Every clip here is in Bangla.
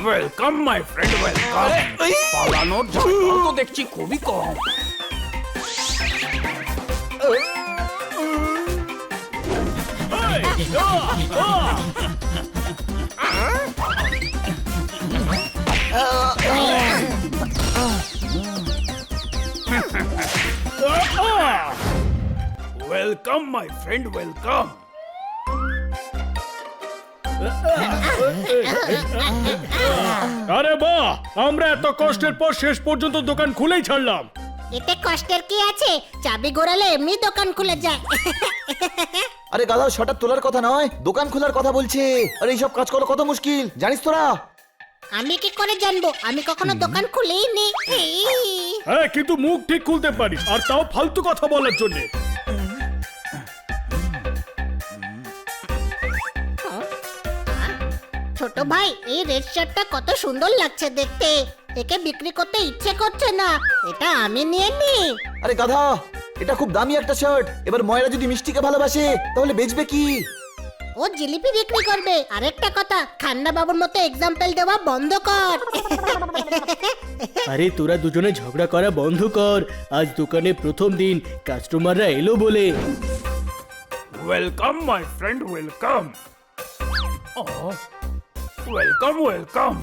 Welcome my friend welcome. পালানোর জায়গাও তো দেখছি খুবই কম। Welcome my friend welcome. আরে বাহ, আমরা এত কষ্টের পর শেষ পর্যন্ত দোকান খুলেই ছাড়লাম। এতে কষ্টের কি আছে? চাবি ঘোরালে এমনি দোকান খুলে যায়। আরে গাধা, শাটার তোলার কথা নয়, দোকান খোলার কথা বলছে। আরে এইসব কাজ করা কত মুশকিল জানিস তোরা? আমি কি করে জানবো? আমি কখনো দোকান খুলেই নি। হ্যাঁ, কিন্তু মুখ ঠিক খুলতে পারিস, আর তাও ফালতু কথা বলার জন্য। ছোট ভাই, এই রেড শার্টটা কত সুন্দর লাগছে দেখতে। একে বিক্রি করতে ইচ্ছে করছে না, এটা আমি নিয়ে নি। আরে গাধা, এটা খুব দামি একটা শার্ট। এবার ময়রা যদি মিষ্টিকে ভালোবাসে তাহলে বেচবে কি? ও জিলিপি বিক্রি করবে। আরেকটা কথা, খান্না বাবুর মতো এক্সাম্পল দেওয়া বন্ধ কর। আরে তোরা দুজনে ঝগড়া করা বন্ধ কর। আজ দোকানে প্রথম দিন, কাস্টমাররা এলো বলে। Welcome my friend welcome. Welcome welcome.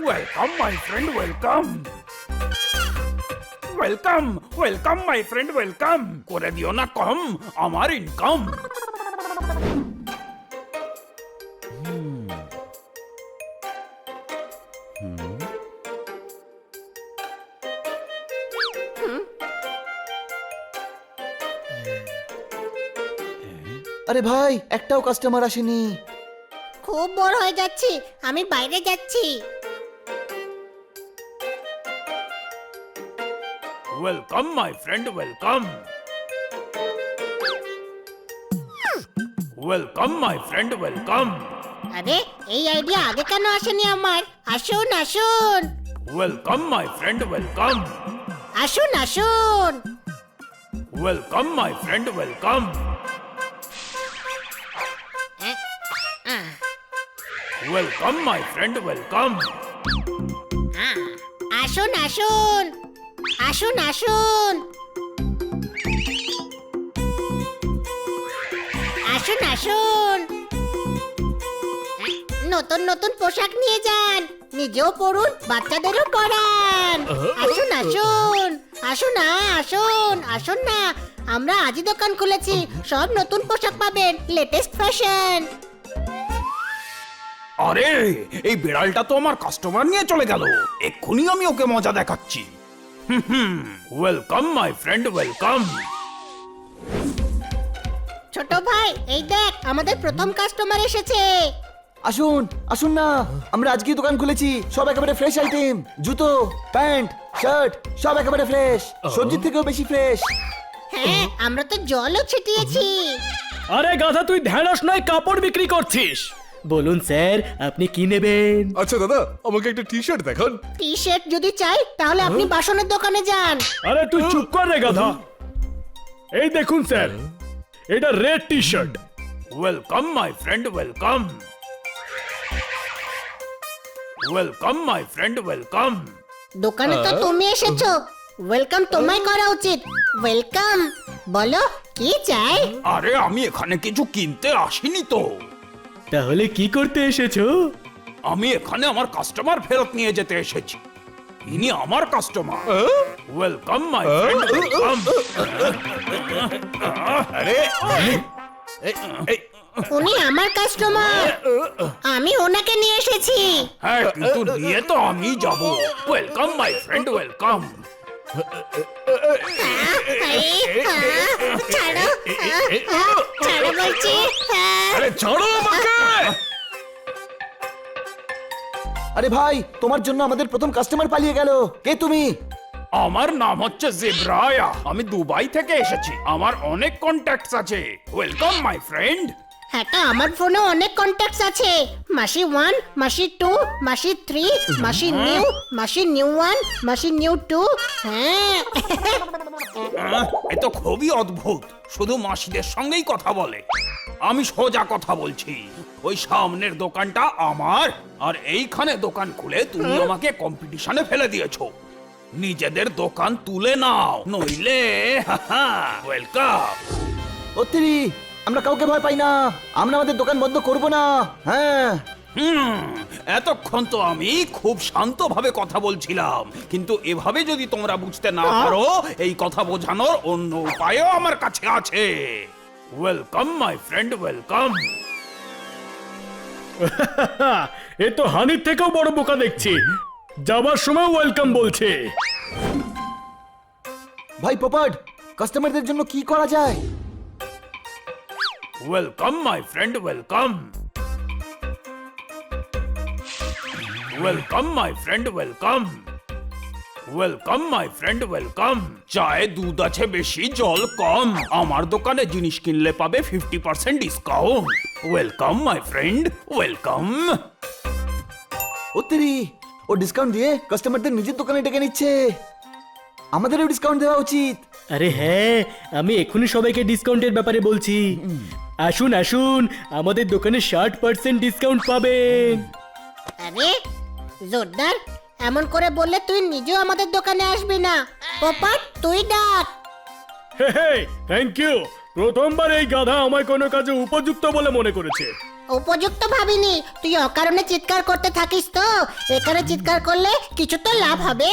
Welcome my friend welcome. Welcome welcome my friend welcome. করে দিও না কম আমার ইনকাম। আরে ভাই, একটাও কাস্টমার আসেনি। খুব বোর হয়ে যাচ্ছি, আমি বাইরে যাচ্ছি। Welcome my friend welcome. Welcome my friend welcome. আরে এই আইডিয়া আগে কেন আসেনি আমার? আসুন আসুন ওয়েলকাম মাই ফ্রেন্ড ওয়েলকাম। আসুন আসুন। Welcome my friend welcome. Welcome my friend welcome. আসুন আসুন আসুন আসুন আসুন আসুন। নতুন নতুন পোশাক নিয়ে যান, নিজেও পরুন, বাচ্চাদেরও পরান। আসুন আসুন আসুন না, আসুন আসুন না। আমরা আজই দোকান খুলেছি, সব নতুন পোশাক পাবেন, লেটেস্ট ফ্যাশন। আরে এই বিড়ালটা তো আমার কাস্টমার নিয়ে চলে গেল। এক্ষুনি আমি ওকে মজা দেখাচ্ছি। Welcome my friend welcome. ছোট ভাই, এই দেখ আমাদের প্রথম কাস্টমার এসেছে। আসুন আসুন না, আমরা আজকেই দোকান খুলেছি। সব একেবারে ফ্রেশ আইটেম, জুতো, প্যান্ট, শার্ট সব একেবারে ফ্রেশ, সবজির থেকেও বেশি ফ্রেশ। হ্যাঁ, আমরা তো জলও ছিটিয়েছি। আরে গাধা, তুই ঢ্যাঁড়স নয় কাপড় বিক্রি করছিস। বলুন স্যার, আপনি কি নেবেন? আচ্ছা দাদা, আমাকে একটা টি শার্ট দেখান। টি শার্ট যদি চাই তাহলে আপনি বাসনের দোকানে যান। আরে তুই চুপ কর রে গাধা। এই দেখুন স্যার, এটা red T shirt. Welcome my friend welcome. Welcome my friend welcome. দোকানে তো তুমি এসেছো, ওয়েলকাম তোমায় করা উচিত। ওয়েলকাম, বলো কি চাই? আরে আমি এখানে কিছু কিনতে আসিনি তো। তাহলে কি করতে এসেছো? আমি এখানে আমার কাস্টমার ফেরত নিয়ে যেতে এসেছি। ইনি আমার customer. Welcome my friend welcome. আরে উনি আমার কাস্টমার, আমি ওনাকে নিয়ে এসেছি। হ্যাঁ, কিন্তু নিয়ে তো আমি যাব। Welcome my friend welcome. ছাড়ো, ছাড়ো বলছি। আরে ছাড়ো আমাকে। আরে ভাই, তোমার জন্য আমাদের প্রথম কাস্টমার পালিয়ে গেল। কে তুমি? আমার নাম হচ্ছে জেব্রায়া। আমি দুবাই থেকে এসেছি। আমার অনেক কন্ট্যাক্টস আছে। Welcome my friend. হ্যাঁ, তো আমার ফোনে অনেক কন্ট্যাক্টস আছে। মাসি 1, মাসি 2, মাসি 3, মাসি নিউ 1, মাসি নিউ 2। হ্যাঁ। এ তো খুবই অদ্ভুত, শুধু মাসিদের সঙ্গেই কথা বলে। আমি সোজা কথা বলছি, ওই সামনের দোকানটা আমার, আর এইখানে দোকান খুলে তুমি আমাকে কম্পিটিশনে ফেলে দিয়েছো। নিজেদের দোকান তুলে নাও, নইলে ওয়েলকাম। অত্রি, আমরা কাউকে ভয় পাই না, আমরা আমাদের দোকান বন্ধ করব না। হ্যাঁ, এতক্ষণ তো আমি খুব শান্তভাবে কথা বলছিলাম, কিন্তু এভাবে যদি তোমরা বুঝতে না পারো, এই কথা বোঝানোর অন্য উপায়ও আমার কাছে আছে। Welcome my friend, welcome. এ তো হানির থেকেও বড় বোকা দেখছি, যাবার সময় ওয়েলকাম বলছে। ভাই পোপট, কাস্টমারদের জন্য কি করা যায়? Welcome my friend, welcome. Welcome my friend, welcome. Welcome my friend, welcome. চায়ে দুধ আছে বেশি, জল কম। আমার দোকানে জিনিস কিনলে পাবে 50% discount. Welcome my friend, welcome. Atri, ও ডিসকাউন্ট দিয়ে কাস্টমারদের নিজের দোকানে ডেকে নিচ্ছে। আমাদেরও ডিসকাউন্ট দেওয়া উচিত। আরে হ্যাঁ, আমি এক্ষুনি সবাইকে ডিসকাউন্টের ব্যাপারে বলছি। আসুন আসুন, আমাদের দোকানে 60% ডিসকাউন্ট পাবেন। আরে জোরদার, এমন করে বললে তুই নিজেও আমাদের দোকানে আসবি না। পোপট, তুই ডাক। হে, থ্যাংক ইউ। প্রথমবার এই গাধা আমায় কোনো কাজে উপযুক্ত বলে মনে করেছে। উপযুক্ত ভাবিনি, তুই অকারণে চিৎকার করতে থাকিস তো। এখানে চিৎকার করলে কিছু তো লাভ হবে।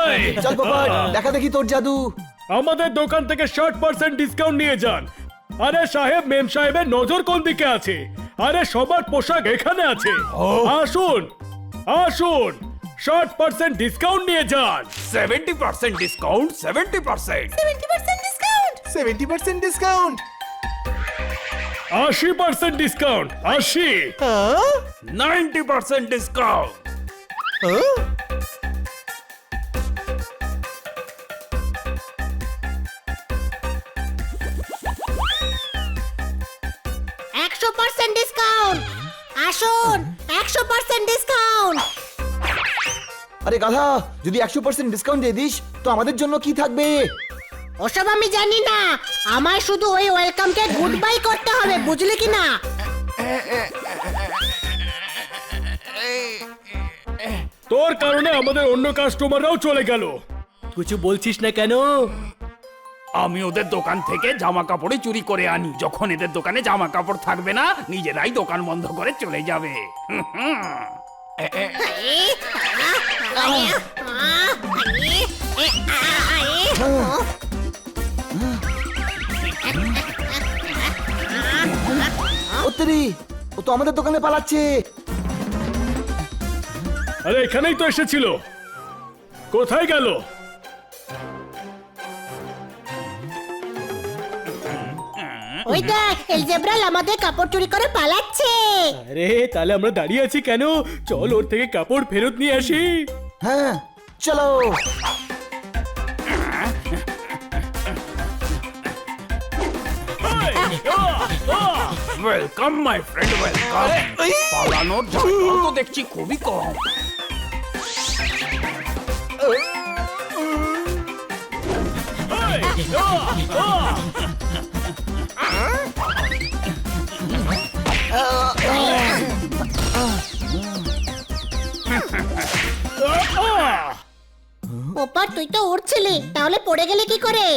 এই, চল পোপট, দেখা দেখি তোর জাদু। আমাদের দোকান থেকে 60% ডিসকাউন্ট নিয়ে যান। আরে সাহেব, মেম সাহেবের নজর কোন দিকে আছে? আরে সবার পোশাক এখানে আছে। আসুন আসুন, 60% ডিসকাউন্ট নিয়ে যান। 70% discount, 70%। 70% discount. 80% discount, 80। 90% discount. Discount. আসুন, 100% ডিসকাউন্ট। আরে গাধা, যদি 100% ডিসকাউন্ট দিয়ে দিস তো আমাদের জন্য কি থাকবে? ওসব আমি জানি না, আমার শুধু ওই ওয়েলকামকে গুড বাই করতে হবে, বুঝলি কি না? তোর কারণে আমাদের অন্য কাস্টমাররাও চলে গেল। কিছু বলছিস না কেন? আমি ওদের দোকান থেকে জামা কাপড়ই চুরি করে আনি। যখন এদের দোকানে জামা কাপড় থাকবে না, নিজেরাই দোকান বন্ধ করে চলে যাবে। অত্রি, ও তো আমাদের দোকানে পালাচ্ছে। আরে এখানেই তো এসেছিল, কোথায় গেল? ওই দেখ, এলজেব্রাল আমাদের কাপড় চুরি করে পালাচ্ছে। আরে তাহলে আমরা দাঁড়িয়ে আছি কেন? চল ওর থেকে কাপড় ফেরত নিয়ে আসি। হ্যাঁ, চলো। Welcome my friend, welcome. পালানোর জায়গা তো দেখছি খুবই কম। পোপট, তুই তো উড়ছিলি, তাহলে পড়ে গেলে কি করে?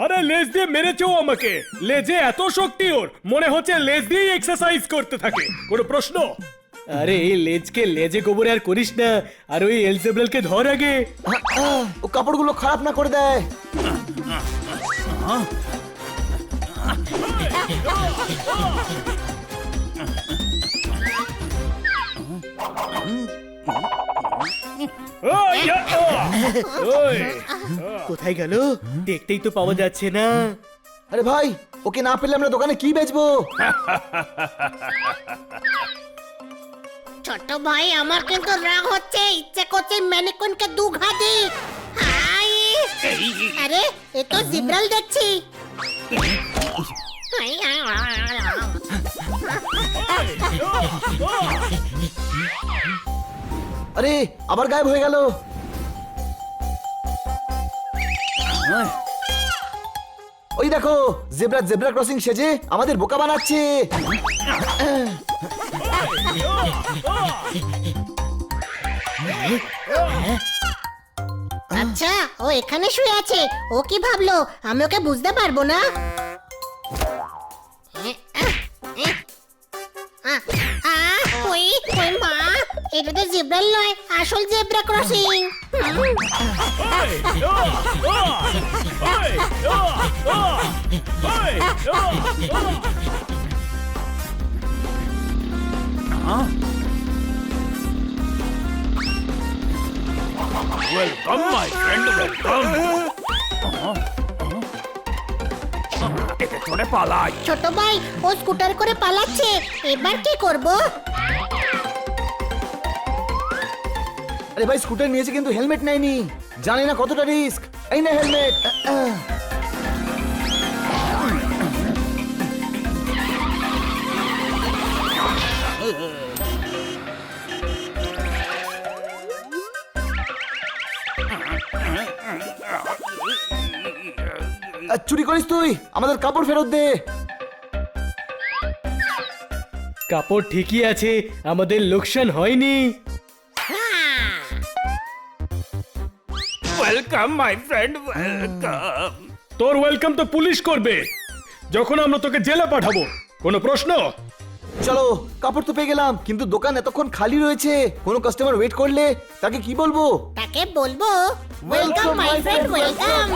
আরে লেজ দিয়ে মেরেছে ও আমাকে। লেজে এত শক্তি ওর, মনে হচ্ছে লেজ দিয়েই এক্সারসাইজ করতে থাকে। কোনো প্রশ্ন? আরে এই লেজকে লেজে গোবরে আর করিস না, আর ওই এলজেব্রালকে ধর আগে। ও কাপড়গুলো খারাপ না করে দেয়। ওই, কোথায় গেল? দেখতেই তো পাওয়া যাচ্ছে না। আরে ভাই, ওকে না পেলে আমরা দোকানে কি বেচবো? ছোট ভাই, আমার কিন্তু রাগ হচ্ছে, ইচ্ছে করছে ম্যানিকুইনকে দু ঘা দি। হাই! আরে এ তো জিব্রাল দেখছি। আরে আবার গায়েব হয়ে গেল। ওই দেখো জেব্রা জেব্রা ক্রসিং সেজে আমাদের বোকা বানাচ্ছে। আচ্ছা ও এখানে শুয়ে আছে, ও কি ভাবলো আমি ওকে বুঝতে পারবো না? ওই ওই মা, এটা তো জেব্রা নয়, আসল zebra crossing. Welcome my friend, welcome. এতে চড়ে পালাই। ছোট ভাই ও স্কুটার করে পালাচ্ছে, এবার কি করব? আরে ভাই স্কুটার নিয়েছে কিন্তু হেলমেট নেয়নি, জানি না কতটা রিস্ক। এই না হেলমেট। চুরি করিস তুই, আমাদের কাপড় ফেরত দে। কাপড় ঠিকই আছে, আমাদের লোকসান হয়নি। Welcome my friend, welcome. তোর ওয়েলকাম তো পুলিশ করবে যখন আমরা তোকে জেলে পাঠাবো। কোনো প্রশ্ন? চলো, কাপড় তো পেয়ে গেলাম, কিন্তু দোকান এতক্ষণ খালি রয়েছে। কোনো কাস্টমার ওয়েট করলে তাকে কি বলবো? তাকে বলবো ওয়েলকাম মাই ফ্রেন্ড, ওয়েলকাম।